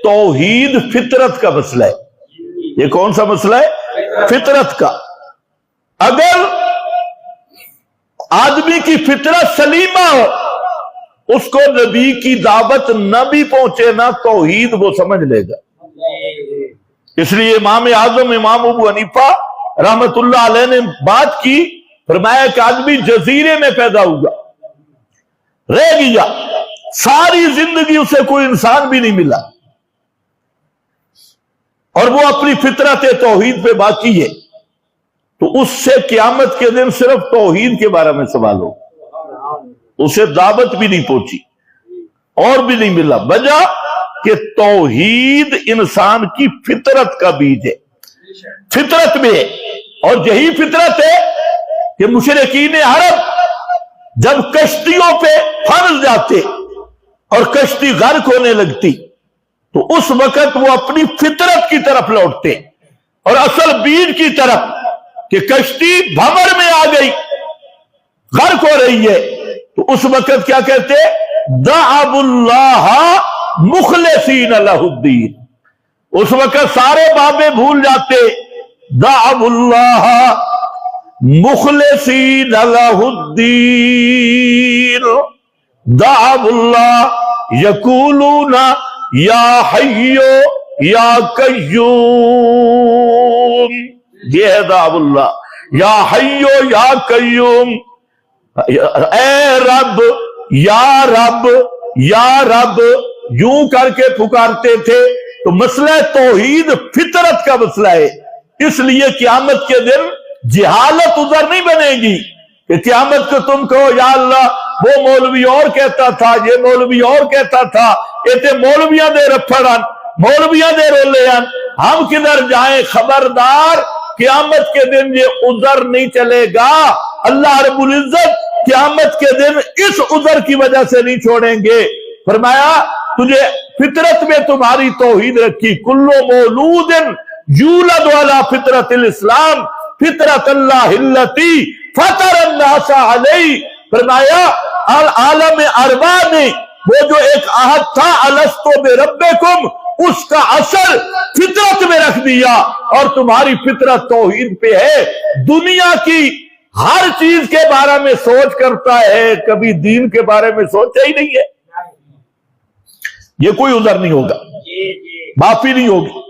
توحید فطرت کا مسئلہ ہے۔ یہ کون سا مسئلہ ہے؟ فطرت کا۔ اگر آدمی کی فطرت سلیمہ ہو، اس کو نبی کی دعوت نہ بھی پہنچے نا، توحید وہ سمجھ لے گا۔ اس لیے امام اعظم امام ابو حنیفہ رحمت اللہ علیہ نے بات کی، فرمایا کہ آدمی جزیرے میں پیدا ہوا، رہ گیا، ساری زندگی اسے کوئی انسان بھی نہیں ملا، اور وہ اپنی فطرت توحید پہ باقی ہے، تو اس سے قیامت کے دن صرف توحید کے بارے میں سوال ہو، اسے دعوت بھی نہیں پہنچی اور بھی نہیں ملا۔ وجہ کہ توحید انسان کی فطرت کا بیج ہے، فطرت میں ہے۔ اور یہی فطرت ہے کہ مشرکین عرب جب کشتیوں پہ پھنس جاتے اور کشتی غرق ہونے لگتی تو اس وقت وہ اپنی فطرت کی طرف لوٹتے اور اصل بیج کی طرف، کہ کشتی بھنور میں آ گئی، غرق ہو رہی ہے، تو اس وقت کیا کہتے؟ دعوا اللہ مخلصین لہ الدین۔ اس وقت سارے بابے بھول جاتے، دعوا اللہ مخلصین لہ الدین، دعوا اللہ یقولون یا حی یا قیوم۔ یہ ہے دعوا اللہ، یا حی یا قیوم، اے رب یا رب یا رب، یوں کر کے پکارتے تھے۔ تو مسئلہ توحید فطرت کا مسئلہ ہے، اس لیے قیامت کے دن جہالت عذر نہیں بنے گی کہ قیامت کو تم کہو یا اللہ وہ مولوی اور کہتا تھا، یہ مولوی اور کہتا تھا، ایتے مولویاں دے رپھڑان، مولویاں دے رولےان، ہم کدھر جائیں؟ خبردار، قیامت کے دن یہ عذر نہیں چلے گا۔ اللہ رب العزت قیامت کے دن اس عذر کی وجہ سے نہیں چھوڑیں گے۔ فرمایا تجھے فطرت میں تمہاری توحید رکھی، کلو مولود یولد علی فطرت الاسلام فطرت اللہ التی فطر الناس علیہ۔ فرمایا عالم ارواح نے وہ جو ایک عہد تھا الستو بربکم، اس کا اثر فطرت میں رکھ دیا، اور تمہاری فطرت توحید پہ ہے۔ دنیا کی ہر چیز کے بارے میں سوچ کرتا ہے، کبھی دین کے بارے میں سوچا ہی نہیں ہے، یہ کوئی عذر نہیں ہوگا، معافی نہیں ہوگی۔